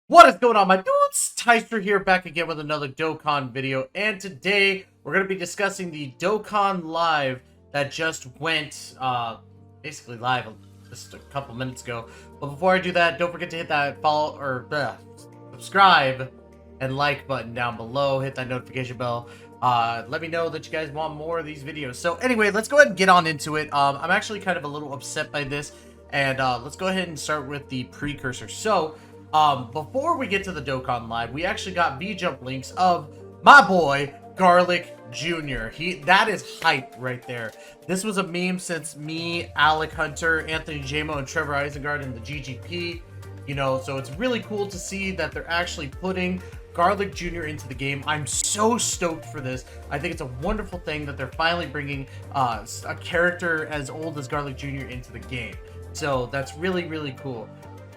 What is going on, my dudes? Tystra here, back again with another Dokkan video, and today we're going to be discussing the Dokkan Live that just went, basically live just a couple minutes ago. But before I do that, don't forget to hit that follow, or subscribe and like button down below. Hit that notification bell. Let me know that you guys want more of these videos. So anyway, let's go ahead and get on into it. I'm actually kind of a little upset by this, and let's go ahead and start with the precursor. So, before we get to the Dokkan Live, we actually got V-Jump links of my boy, Garlic Jr. That is hype right there. This was a meme since me, Alec Hunter, Anthony Jamo, and Trevor Isengard in the GGP. You know, so it's really cool to see that they're actually putting Garlic Jr. into the game. I'm so stoked for this. I think it's a wonderful thing that they're finally bringing a character as old as Garlic Jr. into the game. So that's really, really cool.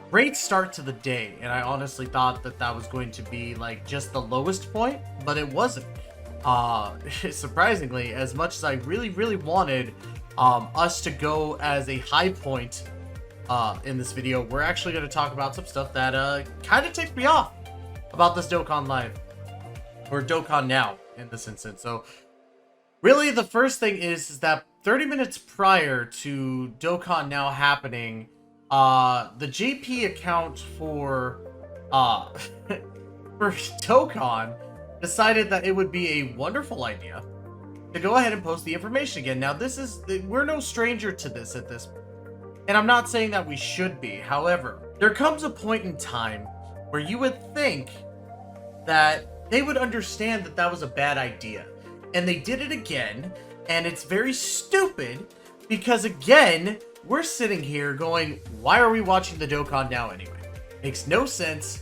Great start to the day, and I honestly thought that that was going to be like just the lowest point, but it wasn't. Surprisingly, as much as I really wanted us to go as a high point in this video, we're actually going to talk about some stuff that kind of ticked me off about this Dokkan Live, or Dokkan Now in this instance. So really, the first thing is that 30 minutes prior to Dokkan Now happening, the JP account for Dokkan decided that it would be a wonderful idea to go ahead and post the information again. Now, we're no stranger to this at this point, and I'm not saying that we should be. However, there comes a point in time where you would think that they would understand that that was a bad idea, and they did it again, and it's very stupid because, again, we're sitting here going, why are we watching the Dokkan Now anyway? Makes no sense.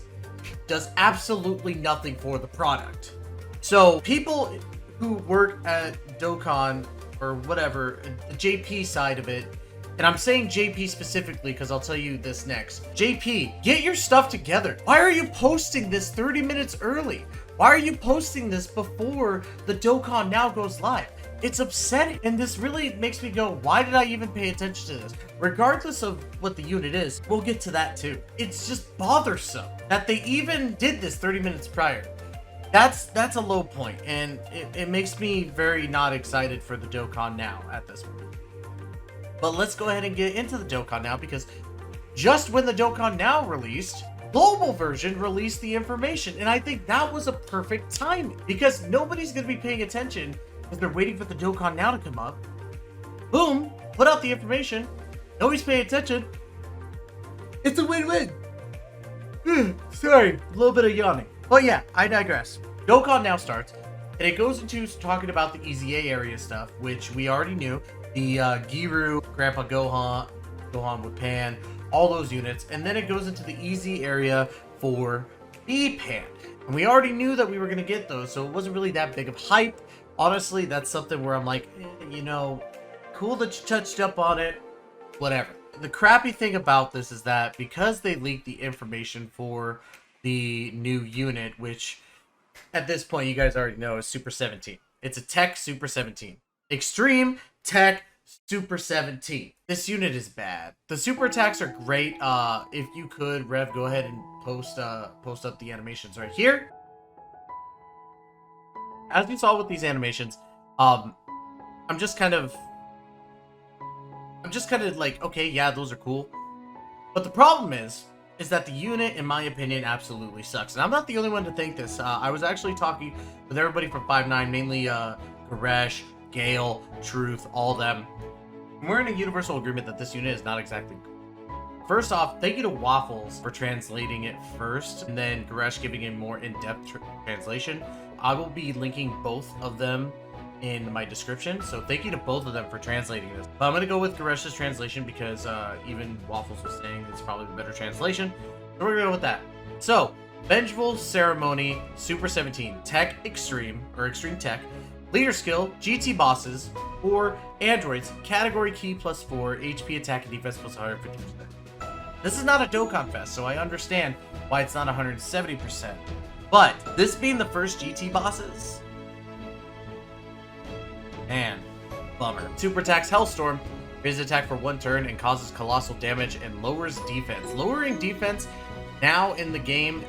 Does absolutely nothing for the product. So people who work at Dokkan or whatever, the JP side of it, and I'm saying JP specifically because I'll tell you this next. JP, get your stuff together. Why are you posting this 30 minutes early? Why are you posting this before the Dokkan Now goes live? It's upsetting, and this really makes me go, why did I even pay attention to this? Regardless of what the unit is, we'll get to that too. It's just bothersome that they even did this 30 minutes prior. That's a low point, and it makes me very not excited for the Dokkan Now at this point. But let's go ahead and get into the Dokkan Now, because just when the Dokkan Now released, global version released the information, and I think that was a perfect timing, because nobody's going to be paying attention because they're waiting for the Dokkan Now to come up. Boom, put out the information. Nobody's paying attention. It's a win-win. Sorry, a little bit of yawning. But yeah, I digress. Dokkan Now starts, and it goes into talking about the EZA area stuff, which we already knew. The Giru, Grandpa Gohan with Pan, all those units. And then it goes into the EZ area for B-Pan. And we already knew that we were going to get those, so it wasn't really that big of hype. Honestly, that's something where I'm like, you know, cool that you touched up on it, whatever. The crappy thing about this is that because they leaked the information for the new unit, which at this point you guys already know is Super 17. It's a Tech Super 17. Extreme Tech Super 17. This unit is bad. The super attacks are great. If you could, Rev, go ahead and post up the animations right here. As you saw with these animations, I'm just kind of like, okay, yeah, those are cool. But the problem is that the unit, in my opinion, absolutely sucks. And I'm not the only one to think this. I was actually talking with everybody from 5'9", mainly Goresh, Gale, Truth, all them. And we're in a universal agreement that this unit is not exactly good. First off, thank you to Waffles for translating it first, and then Goresh giving a more in-depth translation. I will be linking both of them in my description, so thank you to both of them for translating this. But I'm going to go with Goresh's translation because even Waffles was saying it's probably the better translation. So we're going to go with that. So, Vengeful Ceremony, Super 17, Tech Extreme, or Extreme Tech, Leader Skill, GT Bosses, or Androids, Category Key +4, HP Attack and Defense +150%. This is not a Dokkan Fest, so I understand why it's not 170%. But this being the first GT bosses, man, bummer. Super attacks Hellstorm, raises attack for 1 turn and causes colossal damage and lowers defense. Lowering defense now in the game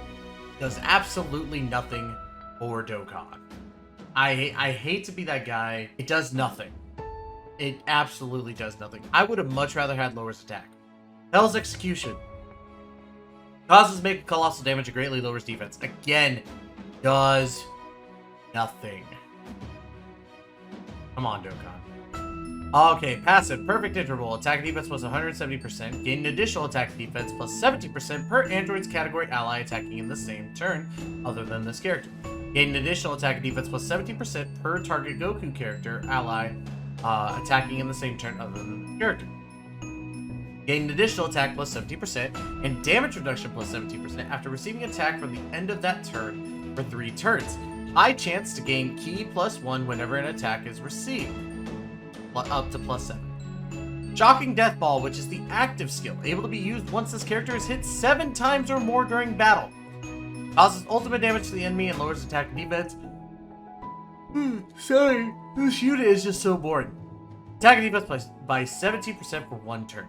does absolutely nothing for Dokkan. I hate to be that guy. It does nothing. It absolutely does nothing. I would have much rather had lowers attack. Hell's Execution. Causes make colossal damage and greatly lowers defense. Again, does nothing. Come on, Dokkan. Okay, passive. Perfect interval. Attack defense plus 170%. Gain additional attack defense plus 70% per android's category ally attacking in the same turn other than this character. Gain additional attack defense plus 70% per target Goku character ally attacking in the same turn other than the character. Gain additional attack plus 70% and damage reduction plus 70% after receiving attack from the end of that turn for 3 turns. High chance to gain ki plus 1 whenever an attack is received, up to plus 7. Shocking Death Ball, which is the active skill, able to be used once this character is hit 7 times or more during battle. Causes ultimate damage to the enemy and lowers attack and defense. Sorry, this unit is just so boring. Attack and defense by 17% for 1 turn.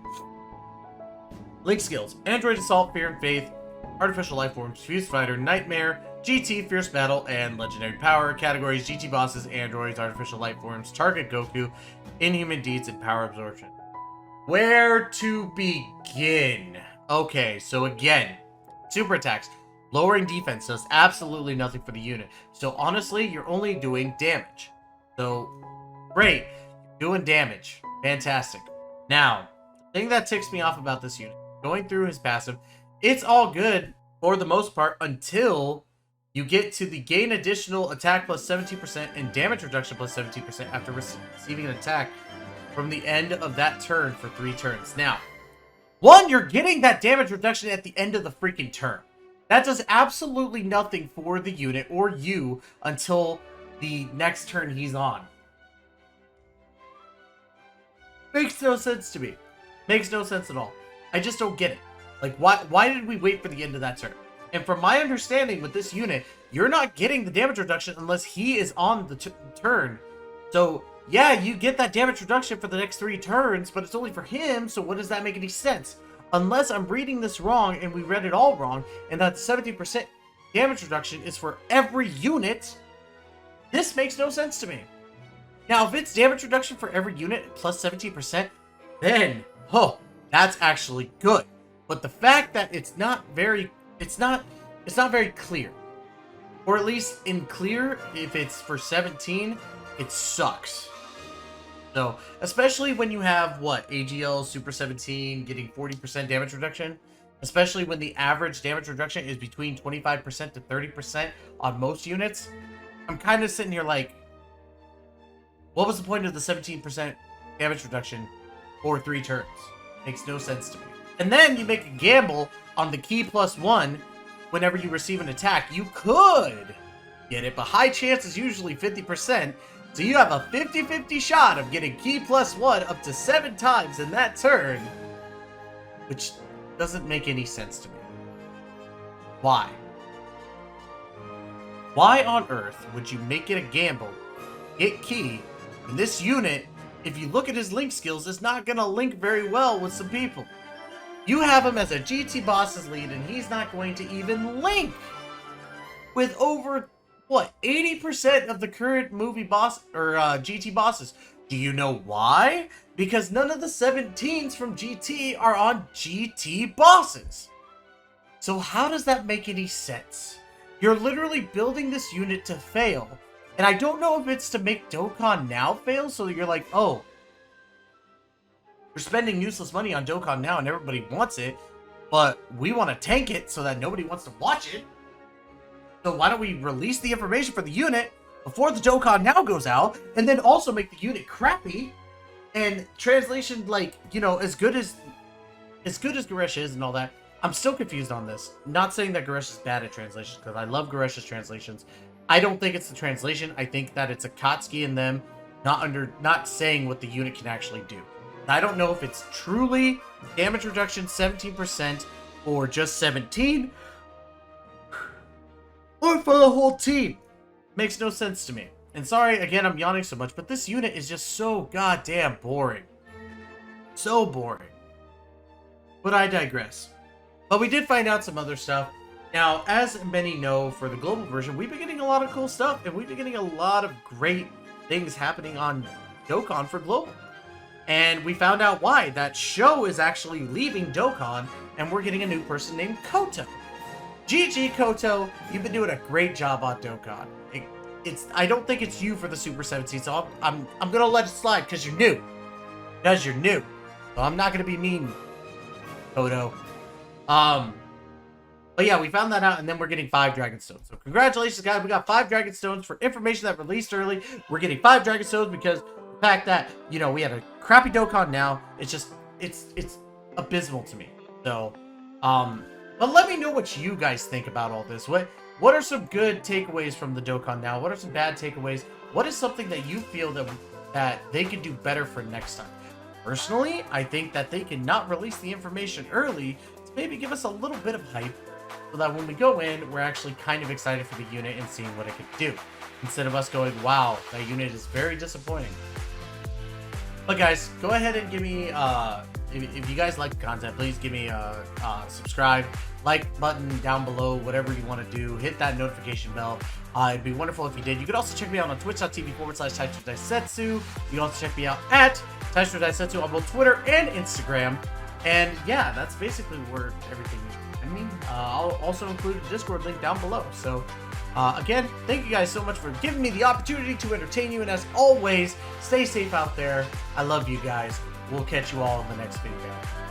Link skills: Android Assault, Fear and Faith, Artificial Life Forms, Fused Fighter, Nightmare, GT, Fierce Battle, and Legendary Power. Categories: GT Bosses, Androids, Artificial Life Forms, Target Goku, Inhuman Deeds, and Power Absorption. Where to begin? Okay, so again, super attacks. Lowering defense does absolutely nothing for the unit. So honestly, you're only doing damage. So, great. Doing damage. Fantastic. Now, the thing that ticks me off about this unit, going through his passive, it's all good for the most part until you get to the gain additional attack plus 17% and damage reduction plus 17% after receiving an attack from the end of that turn for 3 turns. Now, one, you're getting that damage reduction at the end of the freaking turn. That does absolutely nothing for the unit or you until the next turn he's on. Makes no sense to me. Makes no sense at all. I just don't get it. Like, why did we wait for the end of that turn? And from my understanding with this unit, you're not getting the damage reduction unless he is on the turn. So, yeah, you get that damage reduction for the next 3 turns, but it's only for him, so what does that make any sense? Unless I'm reading this wrong and we read it all wrong, and that 70% damage reduction is for every unit, this makes no sense to me. Now, if it's damage reduction for every unit plus 17%, then, oh, that's actually good. But the fact that it's not very clear. Or at least in clear, if it's for 17, it sucks. So, especially when you have, what, AGL Super 17 getting 40% damage reduction, especially when the average damage reduction is between 25% to 30% on most units, I'm kind of sitting here like, what was the point of the 17% damage reduction for 3 turns? Makes no sense to me. And then you make a gamble on the ki plus 1 whenever you receive an attack. You could get it, but high chance is usually 50%. So you have a 50-50 shot of getting ki plus 1 up to 7 times in that turn. Which doesn't make any sense to me. Why? Why on earth would you make it a gamble, get ki, and this unit, if you look at his link skills, is not going to link very well with some people? You have him as a GT boss's lead, and he's not going to even link with over, what, 80% of the current movie boss, or GT bosses. Do you know why? Because none of the 17s from GT are on GT bosses. So how does that make any sense? You're literally building this unit to fail. And I don't know if it's to make Dokkan Now fail, so you're like, oh, we're spending useless money on Dokkan Now and everybody wants it, but we want to tank it so that nobody wants to watch it. So why don't we release the information for the unit before the Dokkan Now goes out, and then also make the unit crappy, and translation, like, you know, as good as Goresh is and all that. I'm still confused on this. Not saying that Goresh is bad at translations, because I love Goresh's translations. I don't think it's the translation. I think that it's Akatsuki and them not saying what the unit can actually do. I don't know if it's truly damage reduction 17% or just 17, or for the whole team. Makes no sense to me. And sorry, again, I'm yawning so much, but this unit is just so goddamn boring. So boring. But I digress. But we did find out some other stuff. Now, as many know, for the global version, we've been getting a lot of cool stuff, and we've been getting a lot of great things happening on Dokkan for global. And we found out why. That Show is actually leaving Dokkan, and we're getting a new person named Koto. GG, Koto. You've been doing a great job on Dokkan. I don't think it's you for the Super 17, so I'm gonna let it slide because you're new. Because you're new. So I'm not gonna be mean, Koto. But yeah, we found that out, and then we're getting 5 Dragon Stones. So congratulations, guys. We got 5 Dragon Stones for information that released early. We're getting 5 Dragon Stones because the fact that, you know, we had a crappy Dokkan now, it's abysmal to me. So, but let me know what you guys think about all this. What are some good takeaways from the Dokkan now? What are some bad takeaways? What is something that you feel that they could do better for next time? Personally, I think that they can not release the information early to maybe give us a little bit of hype so that when we go in, we're actually kind of excited for the unit and seeing what it can do. Instead of us going, wow, that unit is very disappointing. But guys, go ahead and give me, if you guys like the content, please give me a subscribe, like button down below, whatever you want to do. Hit that notification bell. It'd be wonderful if you did. You could also check me out on twitch.tv/Tystra. You can also check me out at Tystra on both Twitter and Instagram. And yeah, that's basically where everything is. I'll also include a Discord link down below. So again, thank you guys so much for giving me the opportunity to entertain you. And as always, stay safe out there. I love you guys. We'll catch you all in the next video.